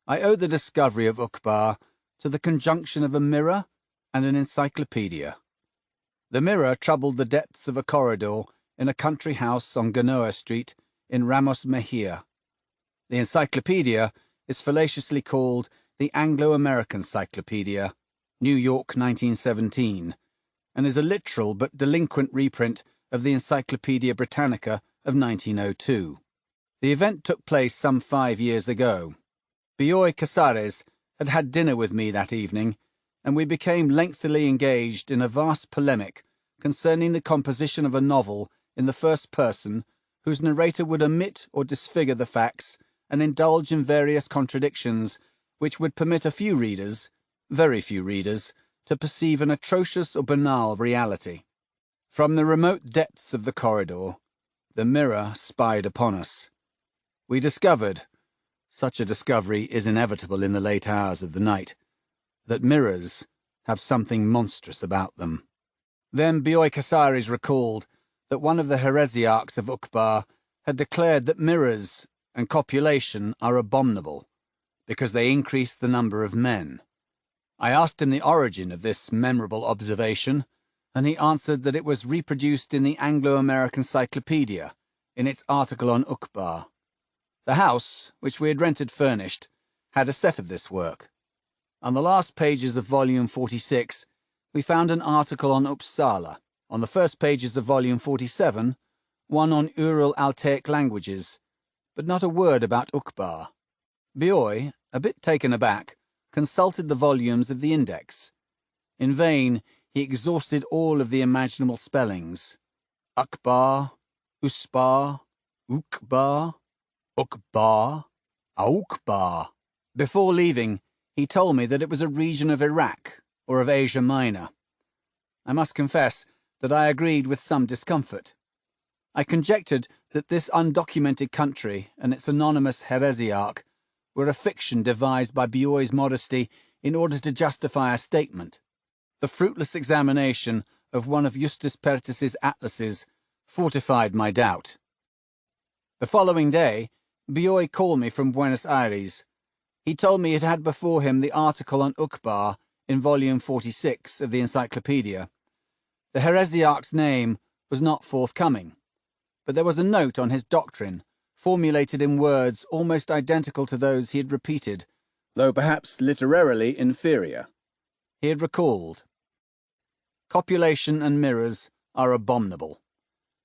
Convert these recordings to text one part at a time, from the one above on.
I owe the discovery of Uqbar to the conjunction of a mirror and an encyclopedia. The mirror troubled the depths of a corridor in a country house on Genoa Street in Ramos Mejia. The encyclopedia is fallaciously called the Anglo-American Cyclopedia, New York 1917, and is a literal but delinquent reprint of the Encyclopedia Britannica of 1902. The event took place some 5 years ago. Bioy Casares had had dinner with me that evening, and we became lengthily engaged in a vast polemic concerning the composition of a novel in the first person whose narrator would omit or disfigure the facts and indulge in various contradictions which would permit a few readers, very few readers, to perceive an atrocious or banal reality. From the remote depths of the corridor, the mirror spied upon us. We discovered, such a discovery is inevitable in the late hours of the night, that mirrors have something monstrous about them. Then Bioy Casares recalled that one of the heresiarchs of Uqbar had declared that mirrors and copulation are abominable, because they increase the number of men. I asked him the origin of this memorable observation, and he answered that it was reproduced in the Anglo-American Cyclopedia, in its article on Uqbar. The house, which we had rented furnished, had a set of this work. On the last pages of volume 46, we found an article on Uppsala. On the first pages of volume 47, one on Ural Altaic languages, but not a word about Uqbar. Bioy, a bit taken aback, consulted the volumes of the index. In vain, he exhausted all of the imaginable spellings. Uqbar, Uspar, Uqbar, Uqbar, Aukbar. Before leaving, he told me that it was a region of Iraq, or of Asia Minor. I must confess that I agreed with some discomfort. I conjectured that this undocumented country and its anonymous heresiarch were a fiction devised by Bioy's modesty in order to justify a statement. The fruitless examination of one of Justus Pertus's atlases fortified my doubt. The following day, Bioy called me from Buenos Aires. He told me he had before him the article on Uqbar in volume 46 of the Encyclopedia. The heresiarch's name was not forthcoming, but there was a note on his doctrine, formulated in words almost identical to those he had repeated, though perhaps literarily inferior. He had recalled, "Copulation and mirrors are abominable."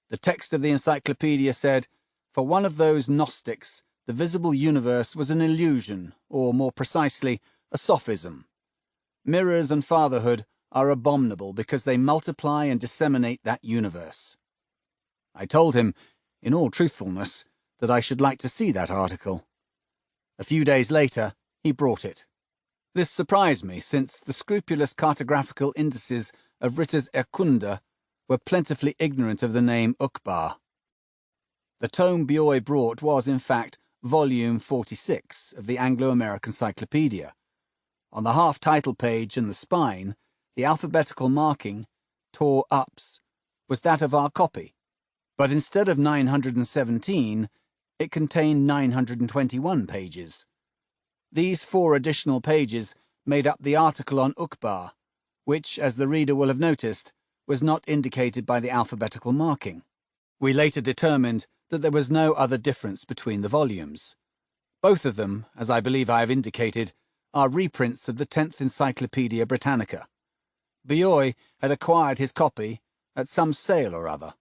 The text of the encyclopedia said, "For one of those Gnostics, the visible universe was an illusion, or more precisely, a sophism. Mirrors and fatherhood are abominable because they multiply and disseminate that universe." I told him, in all truthfulness, that I should like to see that article. A few days later, he brought it. This surprised me, since the scrupulous cartographical indices of Ritter's Erkunde were plentifully ignorant of the name Uqbar. The tome Bioy brought was, in fact, volume 46 of the Anglo-American Cyclopedia. On the half-title page and the spine, the alphabetical marking, Tor Ups, was that of our copy, but instead of 917, it contained 921 pages. These 4 additional pages made up the article on Uqbar, which, as the reader will have noticed, was not indicated by the alphabetical marking. We later determined that there was no other difference between the volumes. Both of them, as I believe I have indicated, are reprints of the 10th Encyclopedia Britannica. Bioy had acquired his copy at some sale or other.